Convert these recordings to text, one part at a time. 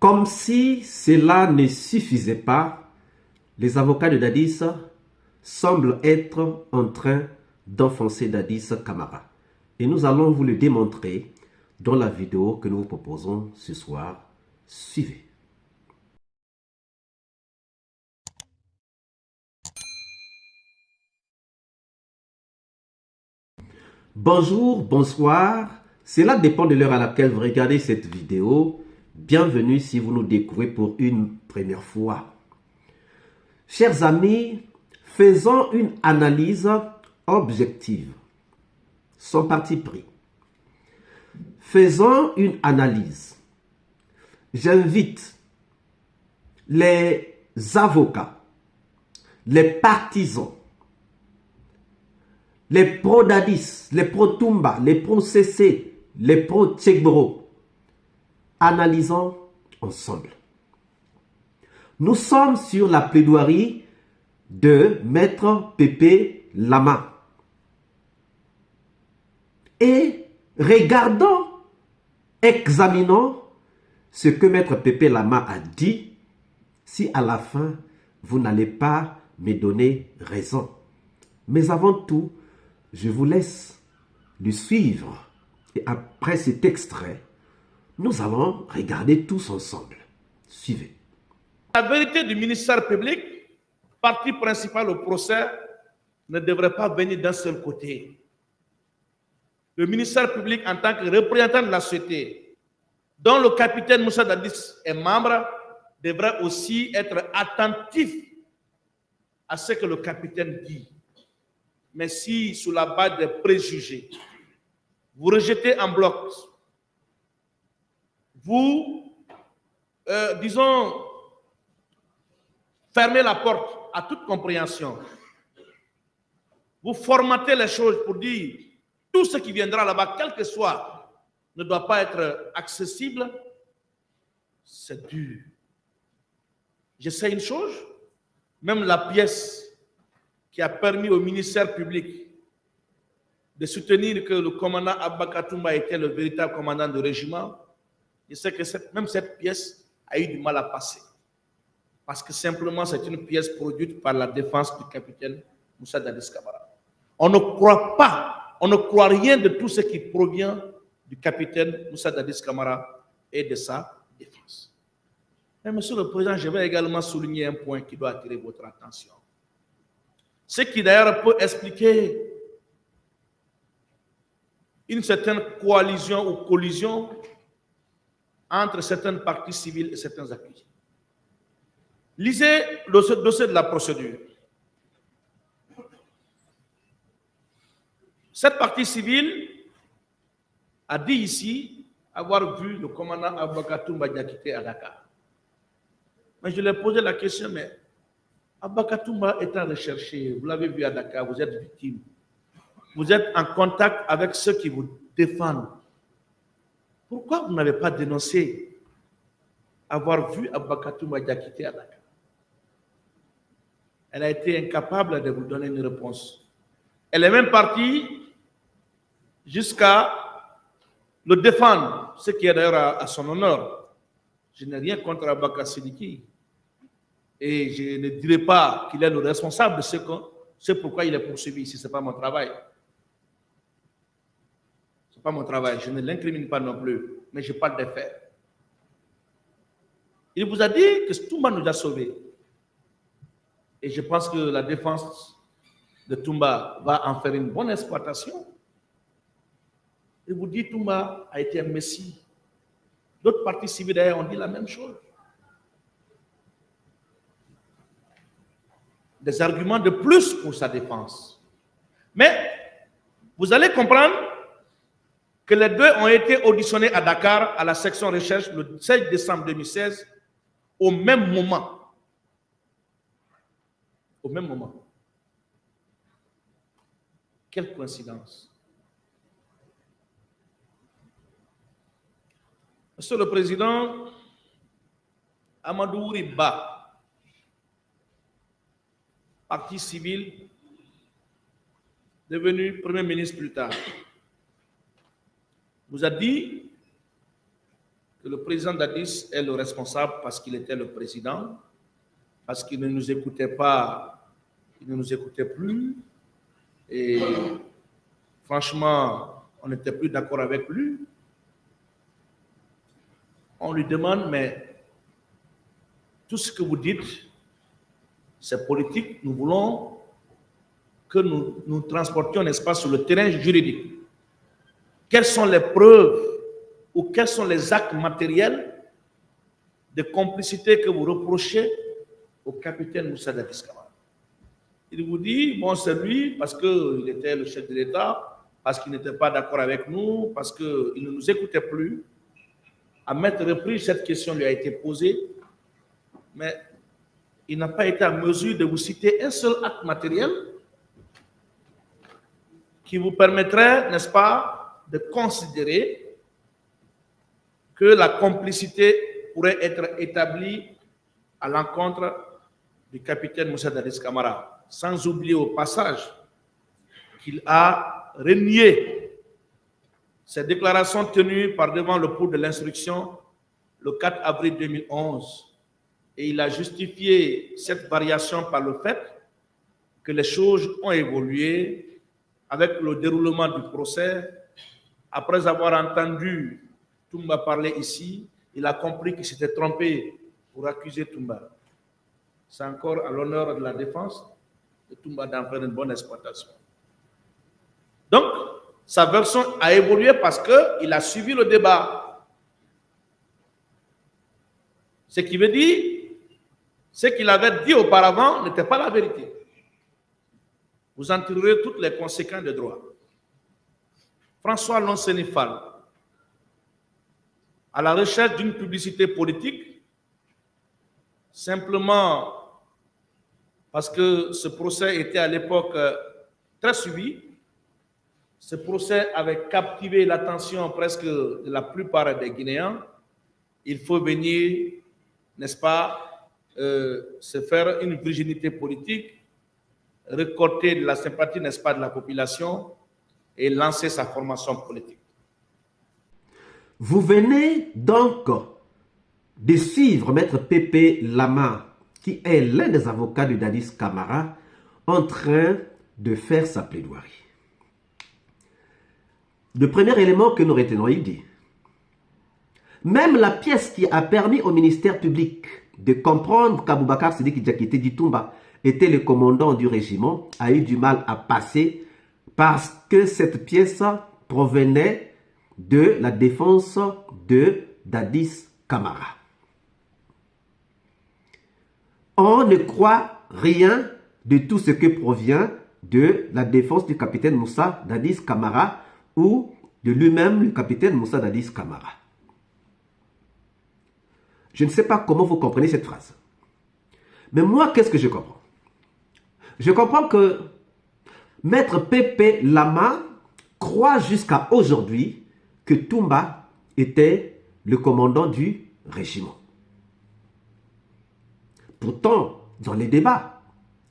Comme si cela ne suffisait pas, les avocats de Dadis semblent être en train d'enfoncer Dadis Camara. Et nous allons vous le démontrer dans la vidéo que nous vous proposons ce soir. Suivez. Bonjour, bonsoir. Cela dépend de l'heure à laquelle vous regardez cette vidéo. Bienvenue si vous nous découvrez pour une première fois. Chers amis, faisons une analyse objective, sans parti pris. Faisons une analyse. J'invite les avocats, les partisans, les pro-Dadis, les pro-Toumba, les pro-CC, les pro-Tchegbro. Analysons ensemble. Nous sommes sur la plaidoirie de Maître Pépé Lama. Et regardons, examinons ce que Maître Pépé Lama a dit, si à la fin, vous n'allez pas me donner raison. Mais avant tout, je vous laisse le suivre. Et après cet extrait, nous allons regarder tous ensemble. Suivez. La vérité du ministère public, partie principale au procès, ne devrait pas venir d'un seul côté. Le ministère public, en tant que représentant de la société, dont le capitaine Moussa Dadis est membre, devrait aussi être attentif à ce que le capitaine dit. Mais si, sous la base des préjugés, vous rejetez en bloc, vous, disons, fermez la porte à toute compréhension, vous formatez les choses pour dire tout ce qui viendra là-bas, quel que soit, ne doit pas être accessible, c'est dur. Je sais une chose, même la pièce qui a permis au ministère public de soutenir que le commandant Abba Toumba était le véritable commandant de régiment, je sais que même cette pièce a eu du mal à passer. Parce que simplement, c'est une pièce produite par la défense du capitaine Moussa Dadis Camara. On ne croit pas, on ne croit rien de tout ce qui provient du capitaine Moussa Dadis Camara et de sa défense. Mais Monsieur le Président, je vais également souligner un point qui doit attirer votre attention. Ce qui d'ailleurs peut expliquer une certaine coalition ou collision entre certaines parties civiles et certains accusés. Lisez le dossier de la procédure. Cette partie civile a dit ici avoir vu le commandant Abba Toumba Diakité à Dakar. Mais je lui ai posé la question, mais Abba Toumba étant recherché, vous l'avez vu à Dakar, vous êtes victime. Vous êtes en contact avec ceux qui vous défendent. Pourquoi vous n'avez pas dénoncé avoir vu Abba Toumba Diakité à Dakar? Elle a été incapable de vous donner une réponse. Elle est même partie jusqu'à le défendre, ce qui est d'ailleurs à son honneur. Je n'ai rien contre Abba Sidiki. Et je ne dirai pas qu'il est le responsable de ce pourquoi il est poursuivi ici. Ce n'est pas mon travail. Ce n'est pas mon travail. Je ne l'incrimine pas non plus. Mais je parle des faits. Il vous a dit que Toumba nous a sauvés. Et je pense que la défense de Toumba va en faire une bonne exploitation. Il vous dit que Toumba a été un messie. D'autres partis civils d'ailleurs ont dit la même chose. Des arguments de plus pour sa défense. Mais vous allez comprendre que les deux ont été auditionnés à Dakar, à la section recherche, le 16 décembre 2016, au même moment. Au même moment. Quelle coïncidence. Monsieur le Président, Amadou Riba, parti civil, devenu Premier ministre plus tard, vous a dit que le président Dadis est le responsable parce qu'il était le président, parce qu'il ne nous écoutait pas, il ne nous écoutait plus. Et franchement, on n'était plus d'accord avec lui. On lui demande, mais tout ce que vous dites, c'est politique. Nous voulons que nous transportions, n'est-ce pas, sur le terrain juridique. Quelles sont les preuves ou quels sont les actes matériels de complicité que vous reprochez au capitaine Moussa Dadis Camara? Il vous dit, bon, c'est lui parce qu'il était le chef de l'État, parce qu'il n'était pas d'accord avec nous, parce qu'il ne nous écoutait plus. À maintes reprises, cette question lui a été posée, mais il n'a pas été en mesure de vous citer un seul acte matériel qui vous permettrait, n'est-ce pas, de considérer que la complicité pourrait être établie à l'encontre du capitaine Moussa Dadis Camara, sans oublier au passage qu'il a renié ses déclarations tenues par devant le cours de l'instruction le 4 avril 2011, et il a justifié cette variation par le fait que les choses ont évolué avec le déroulement du procès. Après avoir entendu Toumba parler ici, il a compris qu'il s'était trompé pour accuser Toumba. C'est encore à l'honneur de la défense de Toumba d'en faire une bonne exploitation. Donc, sa version a évolué parce qu'il a suivi le débat. Ce qui veut dire, ce qu'il avait dit auparavant n'était pas la vérité. Vous en tirerez toutes les conséquences de droit. François Lonsenifal, à la recherche d'une publicité politique, simplement parce que ce procès était à l'époque très suivi. Ce procès avait captivé l'attention presque de la plupart des Guinéens. Il faut venir, n'est-ce pas, se faire une virginité politique, récolter de la sympathie, n'est-ce pas, de la population et lancer sa formation politique. Vous venez donc de suivre Maître Pépé Lama, qui est l'un des avocats de Dadis Camara, en train de faire sa plaidoirie. Le premier élément que nous retenons, il dit: même la pièce qui a permis au ministère public de comprendre qu'Aboubacar Sidiki Diakité Ditumba était le commandant du régiment a eu du mal à passer parce que cette pièce provenait de la défense de Dadis Camara. On ne croit rien de tout ce qui provient de la défense du capitaine Moussa Dadis Camara ou de lui-même, le capitaine Moussa Dadis Camara. Je ne sais pas comment vous comprenez cette phrase. Mais moi, qu'est-ce que je comprends? Je comprends que Maître Pépé Lama croit jusqu'à aujourd'hui que Toumba était le commandant du régiment. Pourtant, dans les débats,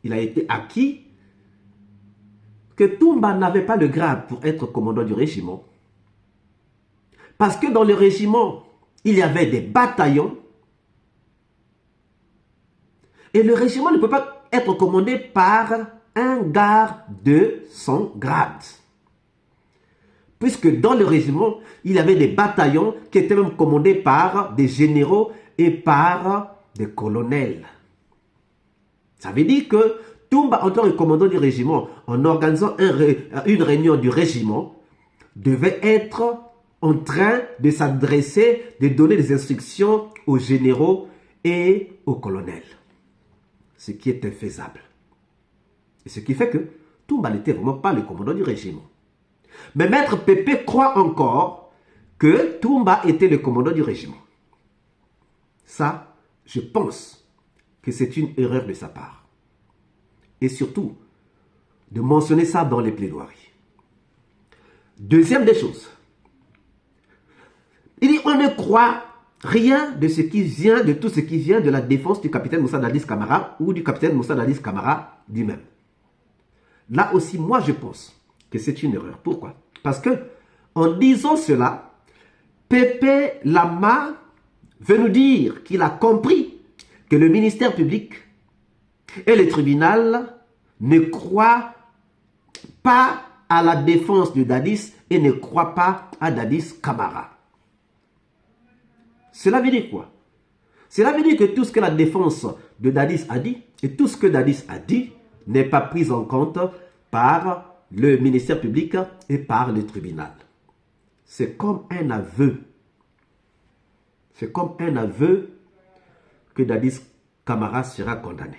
il a été acquis que Toumba n'avait pas le grade pour être commandant du régiment. Parce que dans le régiment, il y avait des bataillons. Et le régiment ne peut pas être commandé par un garde de son grade. Puisque dans le régiment, il y avait des bataillons qui étaient même commandés par des généraux et par des colonels. Ça veut dire que Toumba, en tant que commandant du régiment, en organisant une réunion du régiment, devait être en train de s'adresser, de donner des instructions aux généraux et aux colonels. Ce qui est infaisable. Et ce qui fait que Toumba n'était vraiment pas le commandant du régiment. Mais Maître Pépé croit encore que Toumba était le commandant du régiment. Ça, je pense que c'est une erreur de sa part. Et surtout, de mentionner ça dans les plaidoiries. Deuxième des choses, il dit on ne croit rien de ce qui vient, de tout ce qui vient de la défense du capitaine Moussa Dadis Camara ou du capitaine Moussa Dadis Camara lui-même. Là aussi, moi je pense que c'est une erreur. Pourquoi? Parce que en disant cela, Pépé Lama veut nous dire qu'il a compris que le ministère public et le tribunal ne croient pas à la défense de Dadis et ne croient pas à Dadis Camara. Cela veut dire quoi? Cela veut dire que tout ce que la défense de Dadis a dit et tout ce que Dadis a dit n'est pas pris en compte par le ministère public et par le tribunal. C'est comme un aveu. C'est comme un aveu que Dadis Camara sera condamné.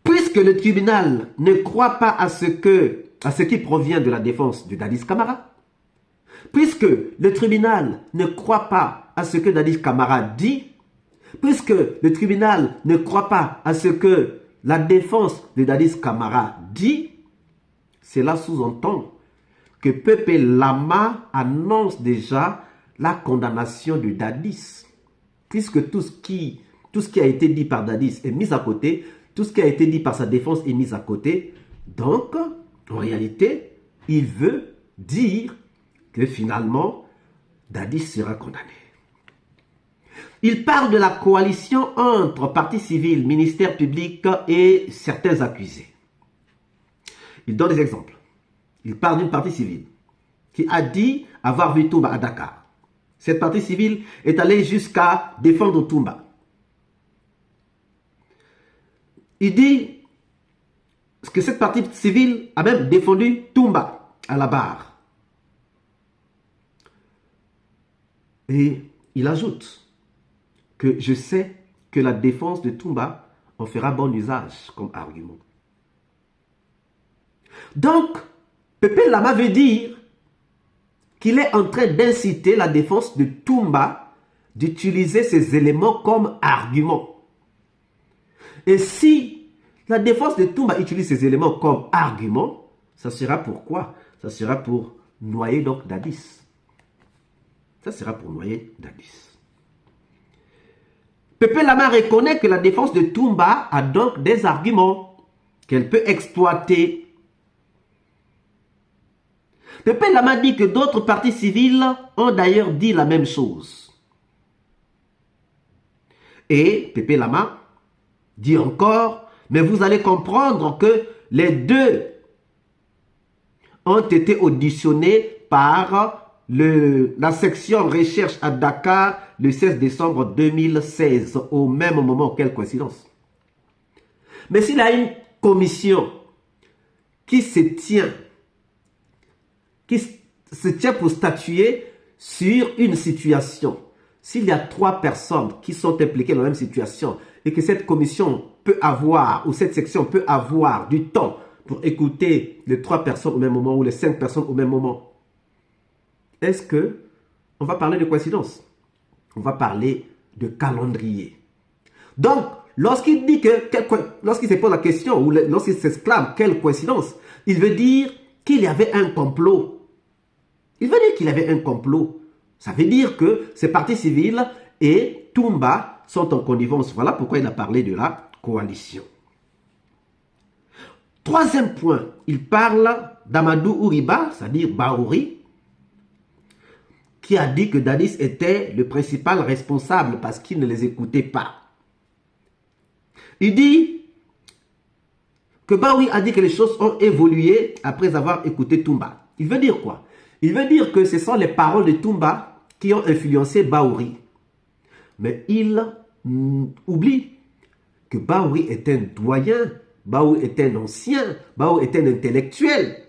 Puisque le tribunal ne croit pas à ce qui provient de la défense de Dadis Camara, puisque le tribunal ne croit pas à ce que Dadis Camara dit, puisque le tribunal ne croit pas à ce que la défense de Dadis Camara dit, cela sous-entend que Pepe Lama annonce déjà la condamnation de Dadis. Puisque tout ce qui a été dit par Dadis est mis à côté, tout ce qui a été dit par sa défense est mis à côté. Donc, en réalité, il veut dire que finalement, Dadis sera condamné. Il parle de la coalition entre partis civils, ministère public et certains accusés. Il donne des exemples. Il parle d'une partie civile qui a dit avoir vu Toumba à Dakar. Cette partie civile est allée jusqu'à défendre Toumba. Il dit que cette partie civile a même défendu Toumba à la barre. Et il ajoute que je sais que la défense de Toumba en fera bon usage comme argument. Donc, Pepe Lama veut dire qu'il est en train d'inciter la défense de Toumba d'utiliser ces éléments comme argument. Et si la défense de Toumba utilise ces éléments comme argument, ça sera pour quoi? Ça sera pour noyer donc Dadis. Ça sera pour noyer Dadis. Pepe Lama reconnaît que la défense de Toumba a donc des arguments qu'elle peut exploiter. Pepe Lama dit que d'autres partis civils ont d'ailleurs dit la même chose. Et Pepe Lama dit encore, mais vous allez comprendre que les deux ont été auditionnés par la section recherche à Dakar le 16 décembre 2016, au même moment. Quelle coïncidence. Mais s'il y a une commission qui se tient pour statuer sur une situation, s'il y a 3 personnes qui sont impliquées dans la même situation et que cette commission peut avoir, ou cette section peut avoir du temps pour écouter les 3 personnes au même moment ou les 5 personnes au même moment, est-ce que on va parler de coïncidence? On va parler de calendrier. Donc, lorsqu'il dit lorsqu'il se pose la question ou lorsqu'il s'exclame quelle coïncidence, il veut dire qu'il y avait un complot. Il veut dire qu'il y avait un complot. Ça veut dire que ces partis civils et Toumba sont en connivence. Voilà pourquoi il a parlé de la coalition. Troisième point, il parle d'Amadou Ouriba, c'est-à-dire Baouri, qui a dit que Dadis était le principal responsable parce qu'il ne les écoutait pas. Il dit que Baouri a dit que les choses ont évolué après avoir écouté Toumba. Il veut dire quoi? Il veut dire que ce sont les paroles de Toumba qui ont influencé Baouri. Mais il oublie que Baouri est un doyen, Baouri est un ancien, Baouri est un intellectuel.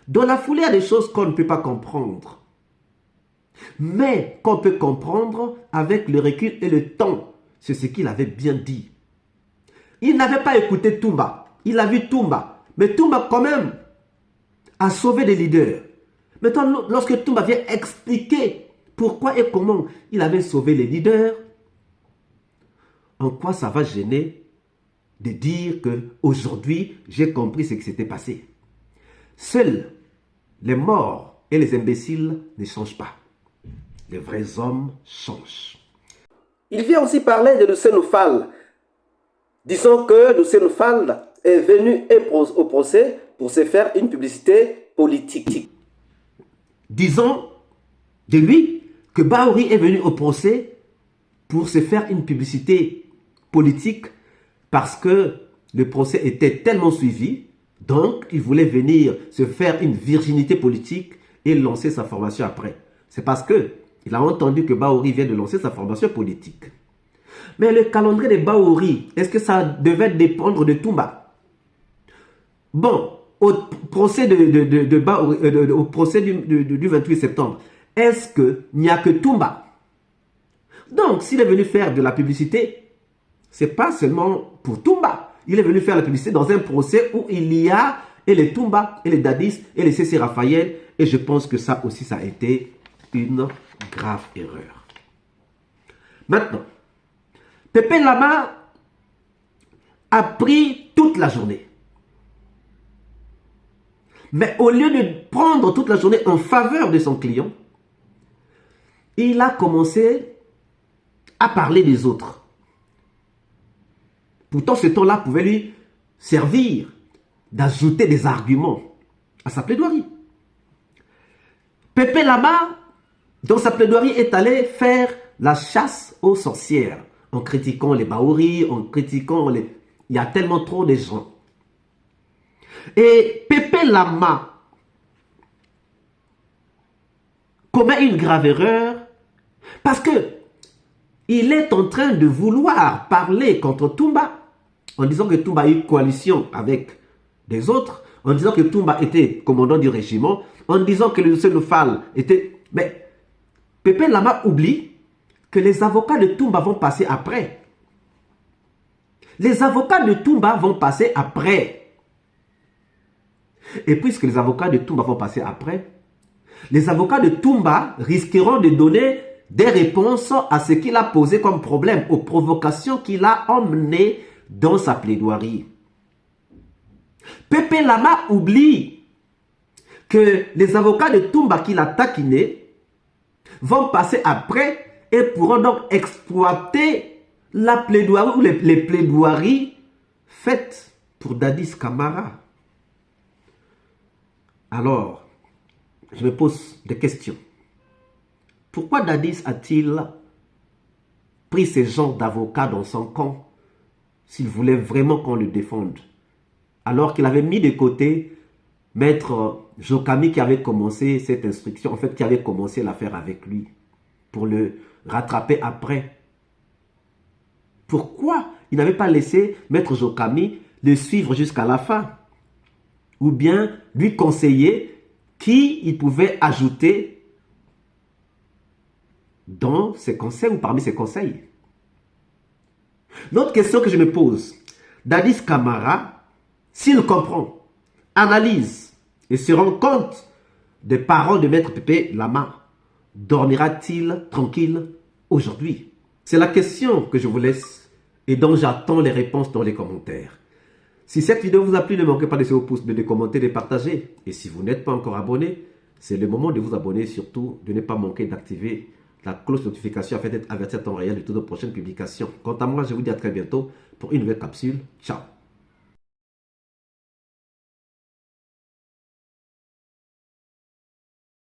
Dans la foulée, il y a des choses qu'on ne peut pas comprendre, mais qu'on peut comprendre avec le recul et le temps. C'est ce qu'il avait bien dit. Il n'avait pas écouté Toumba. Il a vu Toumba. Mais Toumba, quand même, a sauvé des leaders. Maintenant, lorsque Toumba vient expliquer pourquoi et comment il avait sauvé les leaders, en quoi ça va gêner de dire qu'aujourd'hui, j'ai compris ce qui s'était passé? Seuls les morts et les imbéciles ne changent pas. Les vrais hommes changent. Il vient aussi parler de Nousseinou Fall. Disons que Nousseinou Fall est venu au procès pour se faire une publicité politique. Disons de lui que Bahouri est venu au procès pour se faire une publicité politique parce que le procès était tellement suivi, donc il voulait venir se faire une virginité politique et lancer sa formation après. C'est parce que il a entendu que Bahouri vient de lancer sa formation politique. Mais le calendrier de Bahouri, est-ce que ça devait dépendre de Toumba? Bon, au procès, au procès du 28 septembre, est-ce qu'il n'y a que Toumba? Donc, s'il est venu faire de la publicité, ce n'est pas seulement pour Toumba. Il est venu faire la publicité dans un procès où il y a et les Toumba, et les Dadis, et les C.C. Raphaël. Et je pense que ça aussi, ça a été une grave erreur. Maintenant, Pépé Lama a pris toute la journée. Mais au lieu de prendre toute la journée en faveur de son client, il a commencé à parler des autres. Pourtant, ce temps-là pouvait lui servir d'ajouter des arguments à sa plaidoirie. Pépé Lama, dans sa plaidoirie, est allé faire la chasse aux sorcières en critiquant les Bahouri, en critiquant les... Il y a tellement trop de gens. Et Pépé Lama commet une grave erreur parce que il est en train de vouloir parler contre Toumba en disant que Toumba a eu coalition avec des autres, en disant que Toumba était commandant du régiment, en disant que le Fall était... Mais Pépé Lama oublie que les avocats de Toumba vont passer après. Les avocats de Toumba vont passer après. Et puisque les avocats de Toumba vont passer après, les avocats de Toumba risqueront de donner des réponses à ce qu'il a posé comme problème, aux provocations qu'il a emmenées dans sa plaidoirie. Pépé Lama oublie que les avocats de Toumba qu'il a taquinés vont passer après et pourront donc exploiter la plaidoirie ou les plaidoiries faites pour Dadis Camara. Alors, je me pose des questions. Pourquoi Dadis a-t-il pris ces gens d'avocats dans son camp s'il voulait vraiment qu'on le défende? Alors qu'il avait mis de côté Maître Jokami qui avait commencé cette instruction, en fait qui avait commencé l'affaire avec lui, pour le rattraper après. Pourquoi il n'avait pas laissé Maître Jokami le suivre jusqu'à la fin? Ou bien lui conseiller qui il pouvait ajouter dans ses conseils ou parmi ses conseils. L'autre question que je me pose, Dadis Camara, s'il comprend, analyse et se rend compte des paroles de Maître Pépé Lama, dormira-t-il tranquille aujourd'hui? C'est la question que je vous laisse et dont j'attends les réponses dans les commentaires. Si cette vidéo vous a plu, ne manquez pas de laisser vos pouces, de commenter, de partager. Et si vous n'êtes pas encore abonné, c'est le moment de vous abonner, surtout de ne pas manquer d'activer la cloche de notification afin d'être averti à temps réel de toutes nos prochaines publications. Quant à moi, je vous dis à très bientôt pour une nouvelle capsule. Ciao!